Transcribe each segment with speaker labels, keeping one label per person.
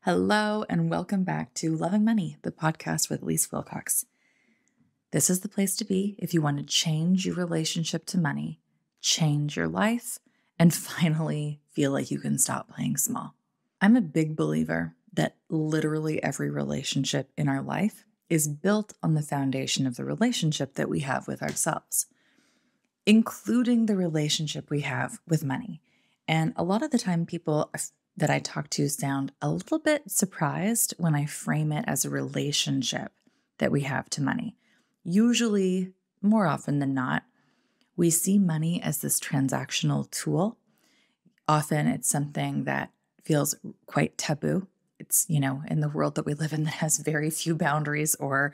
Speaker 1: Hello, and welcome back to Loving Money, the podcast with Leisse Wilcox. This is the place to be if you want to change your relationship to money, change your life, and finally feel like you can stop playing small. I'm a big believer that literally every relationship in our life is built on the foundation of the relationship that we have with ourselves, including the relationship we have with money. And a lot of the time, people that I talk to sound a little bit surprised when I frame it as a relationship that we have to money. Usually, more often than not, we see money as this transactional tool. Often it's something that feels quite taboo. It's, in the world that we live in that has very few boundaries or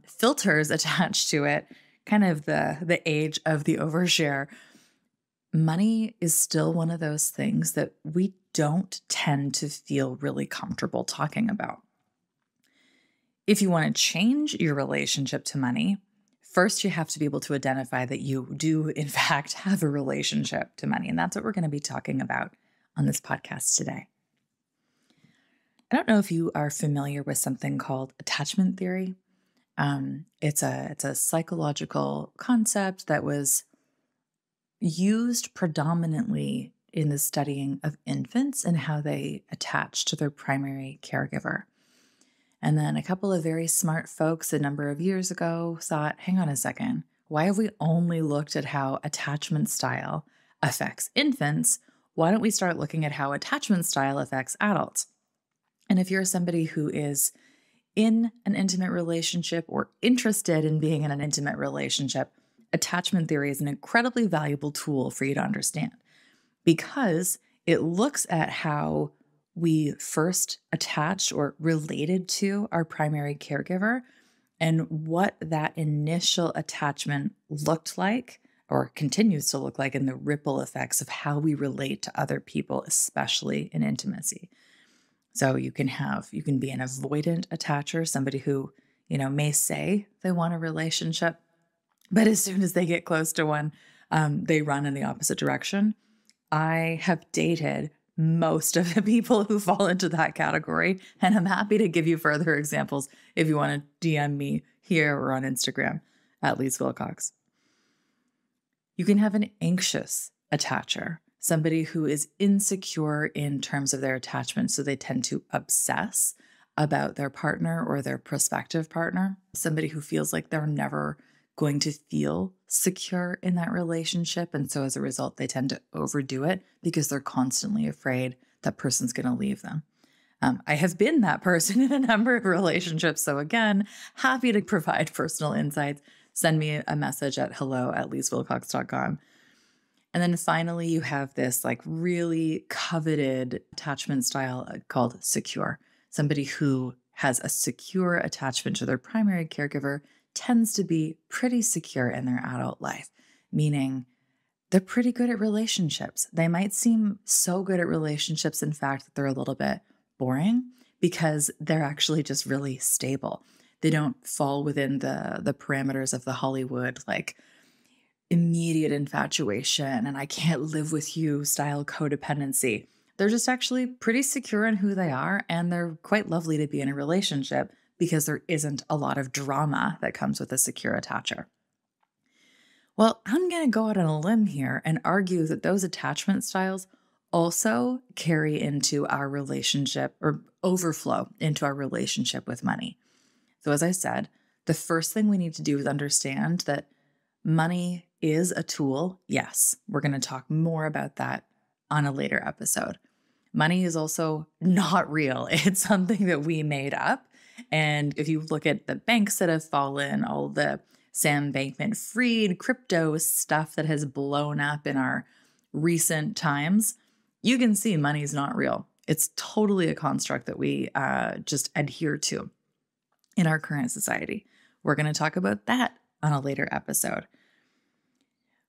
Speaker 1: filters attached to it, kind of the age of the overshare. Money is still one of those things that we don't tend to feel really comfortable talking about. If you want to change your relationship to money, first you have to be able to identify that you do, in fact, have a relationship to money. And that's what we're going to be talking about on this podcast today. I don't know if you are familiar with something called attachment theory. It's a psychological concept that was used predominantly in the studying of infants and how they attach to their primary caregiver. And then a couple of very smart folks a number of years ago thought, hang on a second, why have we only looked at how attachment style affects infants? Why don't we start looking at how attachment style affects adults? And if you're somebody who is in an intimate relationship or interested in being in an intimate relationship, attachment theory is an incredibly valuable tool for you to understand because it looks at how we first attached or related to our primary caregiver and what that initial attachment looked like or continues to look like in the ripple effects of how we relate to other people, especially in intimacy. So you can be an avoidant attacher, somebody who, may say they want a relationship, but as soon as they get close to one, they run in the opposite direction. I have dated most of the people who fall into that category, and I'm happy to give you further examples if you want to DM me here or on Instagram at Leisse Wilcox. You can have an anxious attacher, somebody who is insecure in terms of their attachment, so they tend to obsess about their partner or their prospective partner, somebody who feels like they're never going to feel secure in that relationship. And so as a result, they tend to overdo it because they're constantly afraid that person's going to leave them. I have been that person in a number of relationships. So again, happy to provide personal insights. Send me a message at hello@leissewilcox.com. And then finally, you have this really coveted attachment style called secure. Somebody who has a secure attachment to their primary caregiver tends to be pretty secure in their adult life, meaning they're pretty good at relationships. They might seem so good at relationships, in fact, that they're a little bit boring because they're actually just really stable. They don't fall within the parameters of the Hollywood, immediate infatuation and I can't live with you style codependency. They're just actually pretty secure in who they are, and they're quite lovely to be in a relationship because there isn't a lot of drama that comes with a secure attacher. Well, I'm going to go out on a limb here and argue that those attachment styles also carry into our relationship or overflow into our relationship with money. So as I said, the first thing we need to do is understand that money is a tool. Yes, we're going to talk more about that on a later episode. Money is also not real. It's something that we made up. And if you look at the banks that have fallen, all the Sam Bankman-Fried crypto stuff that has blown up in our recent times, you can see money's not real. It's totally a construct that we just adhere to in our current society. We're going to talk about that on a later episode.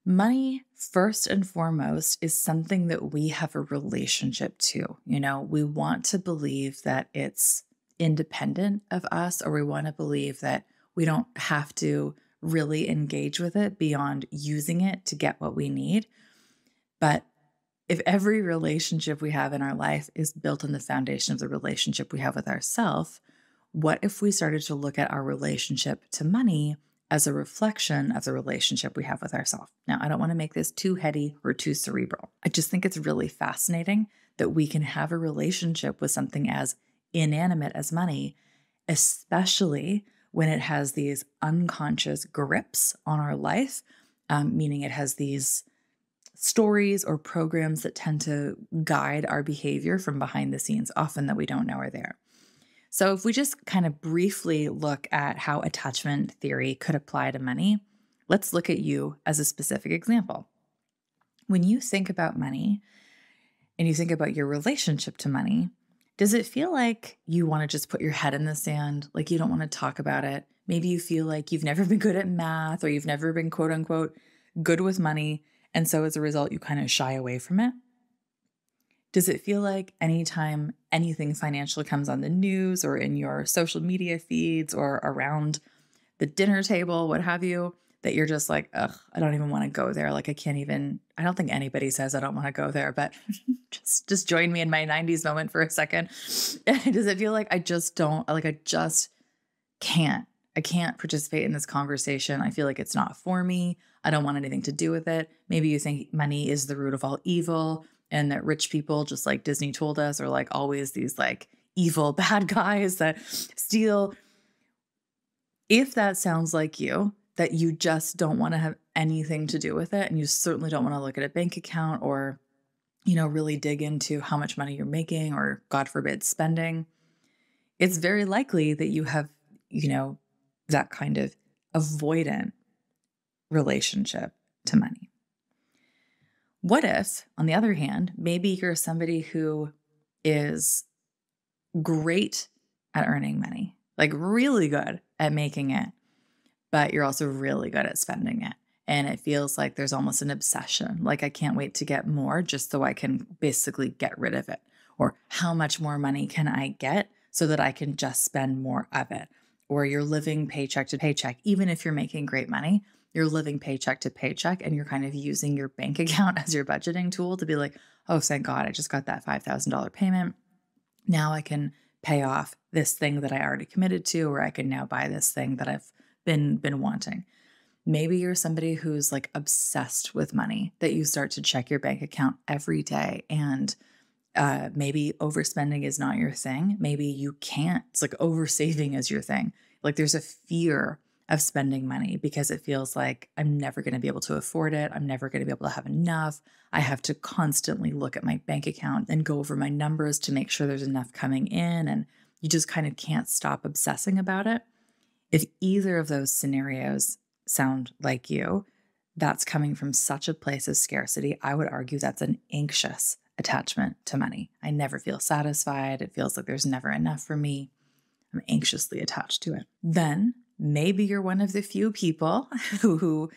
Speaker 1: Money, first and foremost, is something that we have a relationship to. We want to believe that it's independent of us, or we want to believe that we don't have to really engage with it beyond using it to get what we need. But If every relationship we have in our life is built on the foundation of the relationship we have with ourselves, what if we started to look at our relationship to money as a reflection of the relationship we have with ourselves? Now, I don't want to make this too heady or too cerebral. I just think it's really fascinating that we can have a relationship with something as inanimate as money, especially when it has these unconscious grips on our life, meaning it has these stories or programs that tend to guide our behavior from behind the scenes, often that we don't know are there. So if we just kind of briefly look at how attachment theory could apply to money, let's look at you as a specific example. When you think about money and you think about your relationship to money, does it feel like you want to just put your head in the sand, like you don't want to talk about it? Maybe you feel like you've never been good at math or you've never been quote unquote good with money. And so as a result, you kind of shy away from it. Does it feel like anytime anything financial comes on the news or in your social media feeds or around the dinner table, what have you, that you're just like, ugh, I don't even want to go there. Like I don't think anybody says I don't want to go there, but just join me in my 90s moment for a second. Does it feel like I just can't? I can't participate in this conversation. I feel like it's not for me. I don't want anything to do with it. Maybe you think money is the root of all evil and that rich people, just like Disney told us, are like always these like evil bad guys that steal. If that sounds like you, that you just don't want to have anything to do with it, and you certainly don't want to look at a bank account or, really dig into how much money you're making or, God forbid, spending, it's very likely that you have, that kind of avoidant relationship to money. What if, on the other hand, maybe you're somebody who is great at earning money, like really good at making it, but you're also really good at spending it. And it feels like there's almost an obsession. Like I can't wait to get more just so I can basically get rid of it. Or how much more money can I get so that I can just spend more of it? Or you're living paycheck to paycheck. Even if you're making great money, you're living paycheck to paycheck and you're kind of using your bank account as your budgeting tool to be like, oh, thank God, I just got that $5,000 payment. Now I can pay off this thing that I already committed to, or I can now buy this thing that I've been wanting. Maybe you're somebody who's like obsessed with money, that you start to check your bank account every day, and maybe overspending is not your thing. Maybe you can't. It's like oversaving is your thing. Like there's a fear of spending money because it feels like I'm never going to be able to afford it. I'm never going to be able to have enough. I have to constantly look at my bank account and go over my numbers to make sure there's enough coming in. And you just kind of can't stop obsessing about it. If either of those scenarios sound like you, that's coming from such a place of scarcity. I would argue that's an anxious attachment to money. I never feel satisfied. It feels like there's never enough for me. I'm anxiously attached to it. Then maybe you're one of the few people who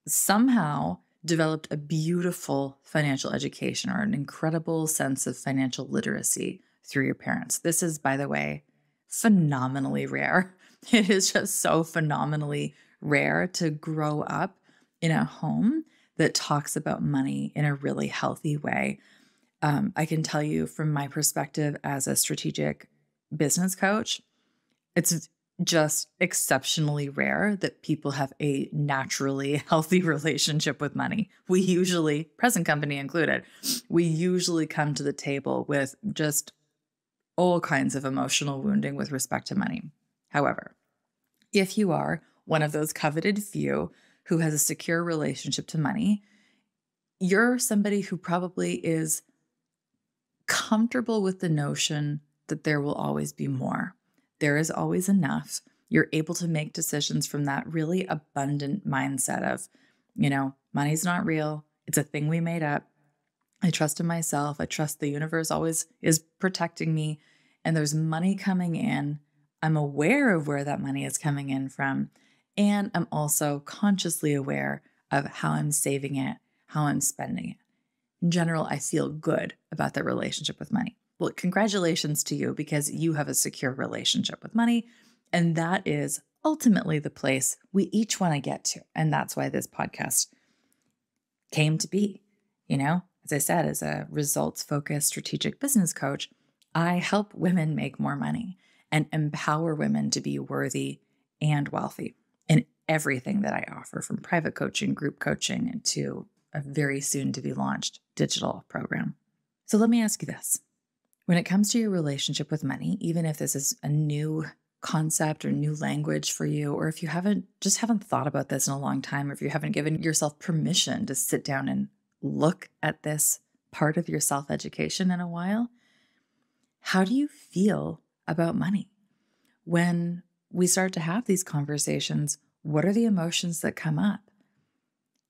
Speaker 1: somehow developed a beautiful financial education or an incredible sense of financial literacy through your parents. This is, by the way, phenomenally rare. It is just so phenomenally rare to grow up in a home that talks about money in a really healthy way. I can tell you from my perspective as a strategic business coach, it's just exceptionally rare that people have a naturally healthy relationship with money. We usually, present company included, we usually come to the table with just all kinds of emotional wounding with respect to money. However, if you are one of those coveted few who has a secure relationship to money, you're somebody who probably is comfortable with the notion that there will always be more. There is always enough. You're able to make decisions from that really abundant mindset of, money's not real. It's a thing we made up. I trust in myself. I trust the universe always is protecting me. And there's money coming in. I'm aware of where that money is coming in from. And I'm also consciously aware of how I'm saving it, how I'm spending it. In general, I feel good about that relationship with money. Well, congratulations to you because you have a secure relationship with money. And that is ultimately the place we each want to get to. And that's why this podcast came to be. As I said, as a results-focused strategic business coach, I help women make more money and empower women to be worthy and wealthy in everything that I offer, from private coaching, group coaching, and to a very soon to be launched digital program. So let me ask you this. When it comes to your relationship with money, even if this is a new concept or new language for you, or if you haven't thought about this in a long time, or if you haven't given yourself permission to sit down and look at this part of your self-education in a while, how do you feel about money? When we start to have these conversations, what are the emotions that come up?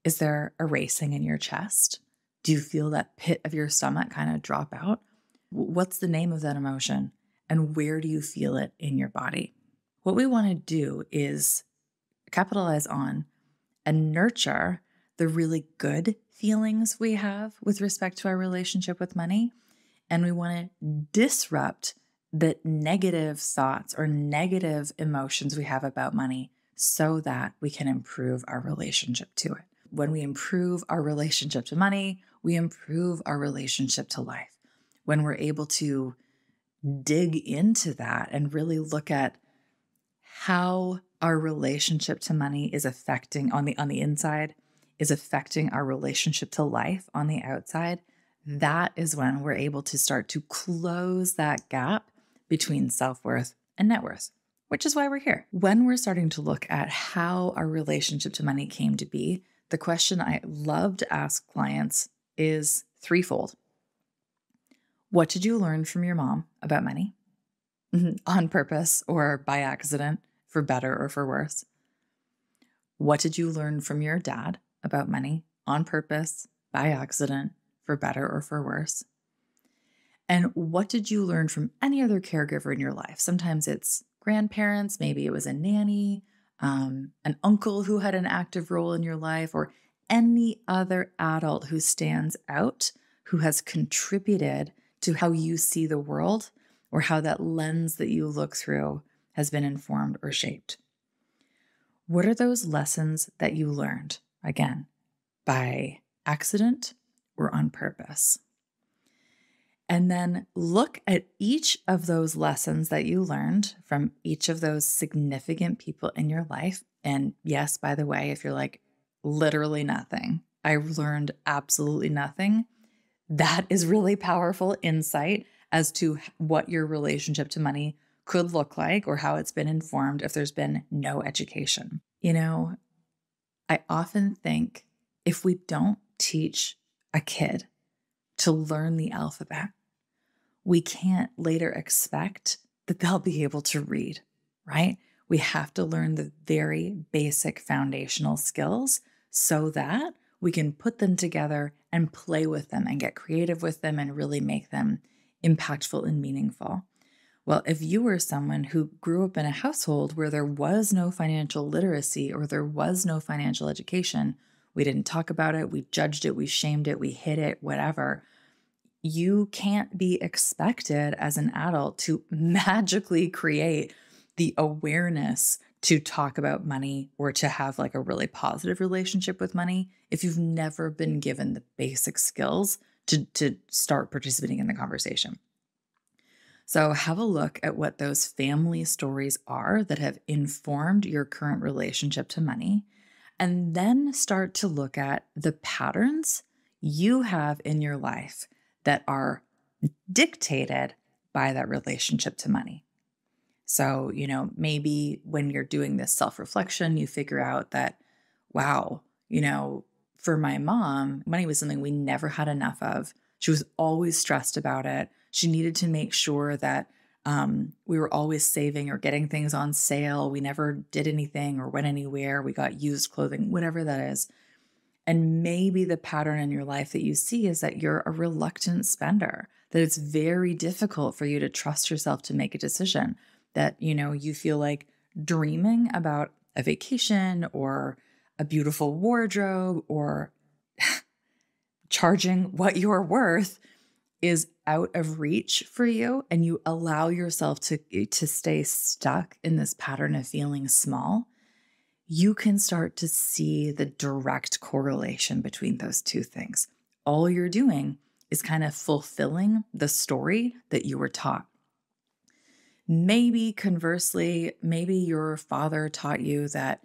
Speaker 1: Is there a racing in your chest? Do you feel that pit of your stomach kind of drop out? What's the name of that emotion? And where do you feel it in your body? What we want to do is capitalize on and nurture the really good feelings we have with respect to our relationship with money. And we want to disrupt the negative thoughts or negative emotions we have about money so that we can improve our relationship to it. When we improve our relationship to money, we improve our relationship to life. When we're able to dig into that and really look at how our relationship to money is affecting on the inside, is affecting our relationship to life on the outside, that is when we're able to start to close that gap between self-worth and net worth, which is why we're here. When we're starting to look at how our relationship to money came to be, the question I love to ask clients is threefold. What did you learn from your mom about money? On purpose or by accident, for better or for worse? What did you learn from your dad about money? On purpose, by accident, for better or for worse? And what did you learn from any other caregiver in your life? Sometimes it's grandparents, maybe it was a nanny, an uncle who had an active role in your life, or any other adult who stands out, who has contributed to how you see the world or how that lens that you look through has been informed or shaped. What are those lessons that you learned, again, by accident or on purpose? And then look at each of those lessons that you learned from each of those significant people in your life. And yes, by the way, if you're like, literally nothing, I learned absolutely nothing, that is really powerful insight as to what your relationship to money could look like or how it's been informed if there's been no education. You know, I often think if we don't teach a kid to learn the alphabet, we can't later expect that they'll be able to read, right? We have to learn the very basic foundational skills so that we can put them together and play with them and get creative with them and really make them impactful and meaningful. Well, if you were someone who grew up in a household where there was no financial literacy or there was no financial education, we didn't talk about it, we judged it, we shamed it, we hid it, whatever, you can't be expected as an adult to magically create the awareness to talk about money or to have like a really positive relationship with money if you've never been given the basic skills to start participating in the conversation. So have a look at what those family stories are that have informed your current relationship to money, and then start to look at the patterns you have in your life that are dictated by that relationship to money. So, maybe when you're doing this self-reflection, you figure out that, wow, for my mom, money was something we never had enough of. She was always stressed about it. She needed to make sure that we were always saving or getting things on sale. We never did anything or went anywhere. We got used clothing, whatever that is. And maybe the pattern in your life that you see is that you're a reluctant spender, that it's very difficult for you to trust yourself to make a decision, that, you feel like dreaming about a vacation or a beautiful wardrobe or charging what you're worth is out of reach for you, and you allow yourself to stay stuck in this pattern of feeling small, you can start to see the direct correlation between those two things. all you're doing is kind of fulfilling the story that you were taught. Maybe conversely, maybe your father taught you that,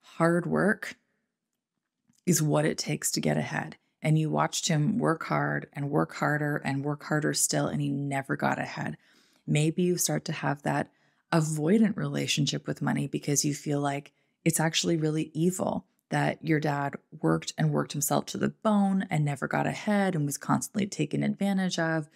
Speaker 1: hard work is what it takes to get ahead. And you watched him work hard and work harder and work harder still, and he never got ahead. Maybe you start to have that avoidant relationship with money because you feel like it's actually really evil that your dad worked and worked himself to the bone and never got ahead and was constantly taken advantage of.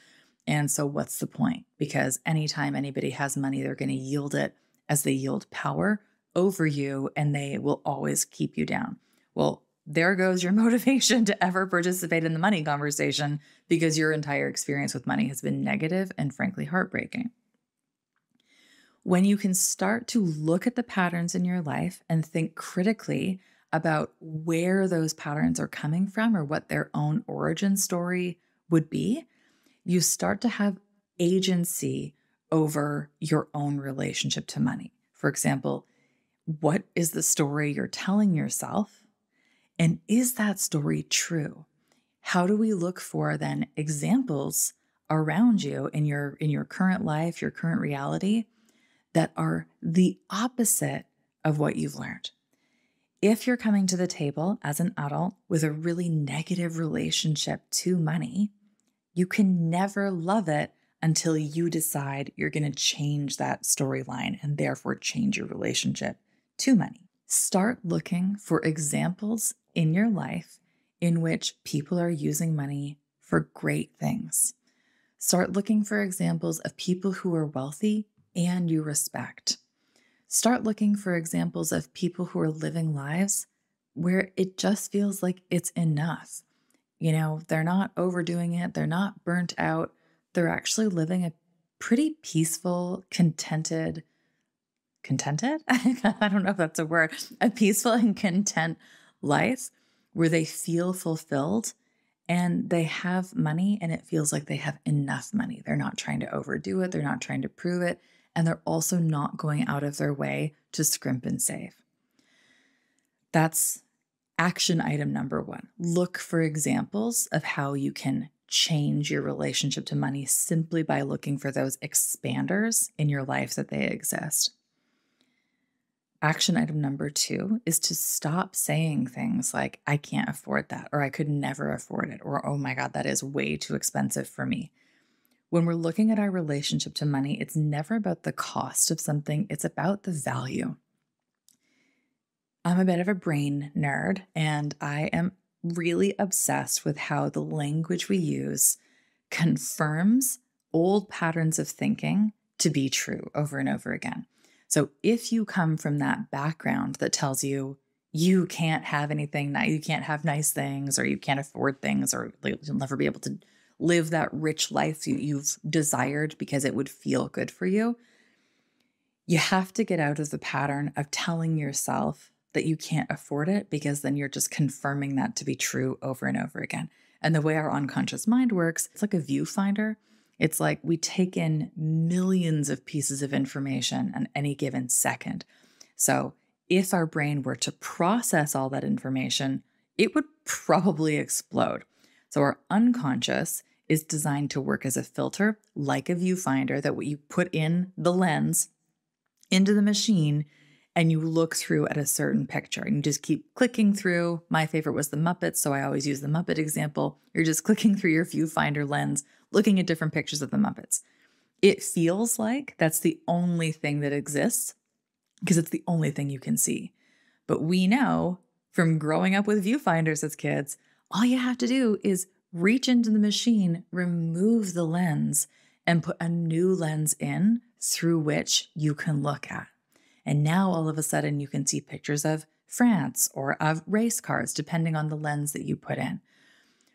Speaker 1: And so what's the point? Because anytime anybody has money, they're going to yield it as they yield power over you, and they will always keep you down. Well, there goes your motivation to ever participate in the money conversation, because your entire experience with money has been negative and frankly heartbreaking. When you can start to look at the patterns in your life and think critically about where those patterns are coming from or what their own origin story would be, you start to have agency over your own relationship to money. For example, what is the story you're telling yourself? And is that story true? How do we look for then examples around you in your current life, your current reality, that are the opposite of what you've learned? If you're coming to the table as an adult with a really negative relationship to money, you can never love it until you decide you're going to change that storyline and therefore change your relationship to money. Start looking for examples in your life in which people are using money for great things. Start looking for examples of people who are wealthy and you respect. Start looking for examples of people who are living lives where it just feels like it's enough. They're not overdoing it. They're not burnt out. They're actually living a pretty peaceful, contented? I don't know if that's a word. A peaceful and content life where they feel fulfilled and they have money and it feels like they have enough money. They're not trying to overdo it. They're not trying to prove it. And they're also not going out of their way to scrimp and save. That's action item number 1. Look for examples of how you can change your relationship to money simply by looking for those expanders in your life that they exist. Action item number 2 is to stop saying things like, I can't afford that, or I could never afford it, or, oh my God, that is way too expensive for me. When we're looking at our relationship to money, it's never about the cost of something, it's about the value. I'm a bit of a brain nerd, and I am really obsessed with how the language we use confirms old patterns of thinking to be true over and over again. So if you come from that background that tells you you can't have anything, you can't have nice things, or you can't afford things, or you'll never be able to live that rich life you've desired because it would feel good for you, you have to get out of the pattern of telling yourself that you can't afford it, because then you're just confirming that to be true over and over again. And the way our unconscious mind works, it's like a viewfinder. It's like we take in millions of pieces of information at any given second. So if our brain were to process all that information, it would probably explode. So our unconscious is designed to work as a filter, like a viewfinder, that what you put in the lens into the machine and you look through at a certain picture and you just keep clicking through. My favorite was the Muppets, so I always use the Muppet example. You're just clicking through your viewfinder lens, looking at different pictures of the Muppets. It feels like that's the only thing that exists because it's the only thing you can see. But we know from growing up with viewfinders as kids, all you have to do is reach into the machine, remove the lens, and put a new lens in through which you can look at. And now all of a sudden you can see pictures of France or of race cars, depending on the lens that you put in.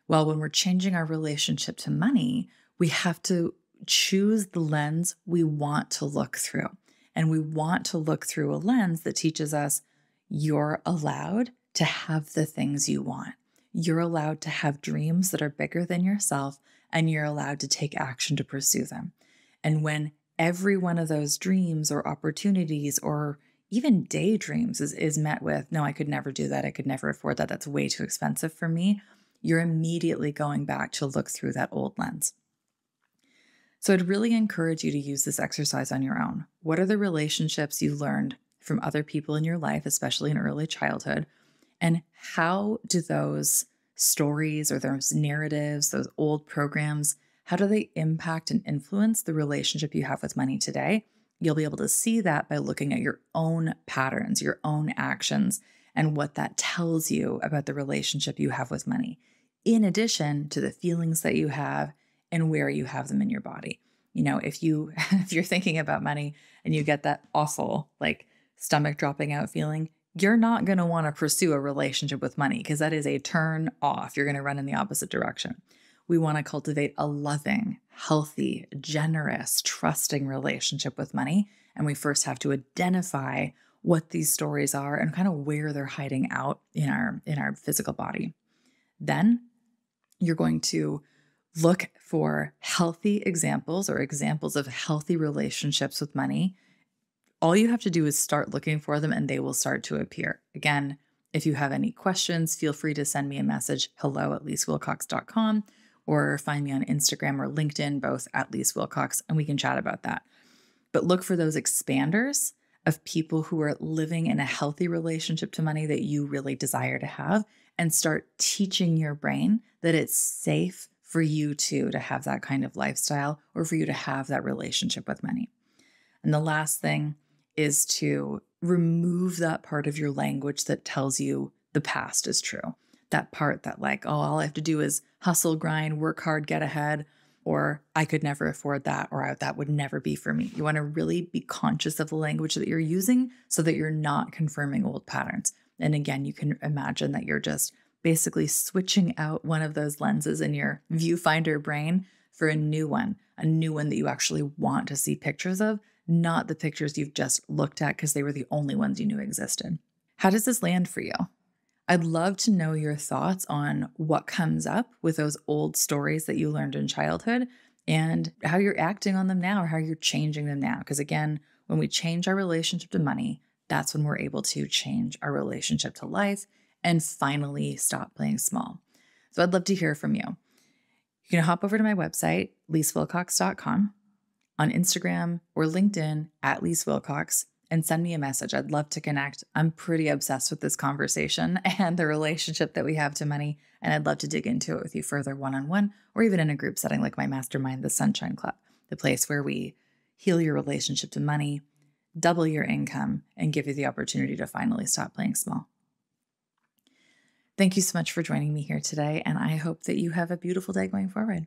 Speaker 1: Well, when we're changing our relationship to money, we have to choose the lens we want to look through. And we want to look through a lens that teaches us you're allowed to have the things you want. You're allowed to have dreams that are bigger than yourself, and you're allowed to take action to pursue them. And when every one of those dreams or opportunities or even daydreams is met with, no, I could never do that. I could never afford that. That's way too expensive for me. you're immediately going back to look through that old lens. So I'd really encourage you to use this exercise on your own. What are the relationships you learned from other people in your life, especially in early childhood? And how do those stories or those narratives, those old programs, how do they impact and influence the relationship you have with money today? You'll be able to see that by looking at your own patterns, your own actions, and what that tells you about the relationship you have with money, in addition to the feelings that you have and where you have them in your body. You know, if you're thinking about money and you get that awful, like, stomach dropping out feeling, you're not going to want to pursue a relationship with money, because that is a turn off. You're going to run in the opposite direction. We want to cultivate a loving, healthy, generous, trusting relationship with money. And we first have to identify what these stories are and kind of where they're hiding out in our physical body. Then you're going to look for healthy examples or examples of healthy relationships with money. All you have to do is start looking for them and they will start to appear. Again, if you have any questions, feel free to send me a message, hello@leissewilcox.com, or find me on Instagram or LinkedIn, both at Leisse Wilcox, and we can chat about that. But look for those expanders of people who are living in a healthy relationship to money that you really desire to have, and start teaching your brain that it's safe for you to have that kind of lifestyle, or for you to have that relationship with money. And the last thing is to remove that part of your language that tells you the past is true. That part that, like, oh, all I have to do is hustle, grind, work hard, get ahead, or I could never afford that, or that would never be for me. You want to really be conscious of the language that you're using so that you're not confirming old patterns. And again, you can imagine that you're just basically switching out one of those lenses in your viewfinder brain for a new one that you actually want to see pictures of, not the pictures you've just looked at because they were the only ones you knew existed. How does this land for you? I'd love to know your thoughts on what comes up with those old stories that you learned in childhood, and how you're acting on them now, or how you're changing them now. Because again, when we change our relationship to money, that's when we're able to change our relationship to life and finally stop playing small. So I'd love to hear from you. You can hop over to my website, leissewilcox.com, on Instagram or LinkedIn at Leisse Wilcox, and send me a message. I'd love to connect. I'm pretty obsessed with this conversation and the relationship that we have to money, and I'd love to dig into it with you further one-on-one, or even in a group setting like my mastermind, the Sunshine Club, the place where we heal your relationship to money, double your income, and give you the opportunity to finally stop playing small. Thank you so much for joining me here today, and I hope that you have a beautiful day going forward.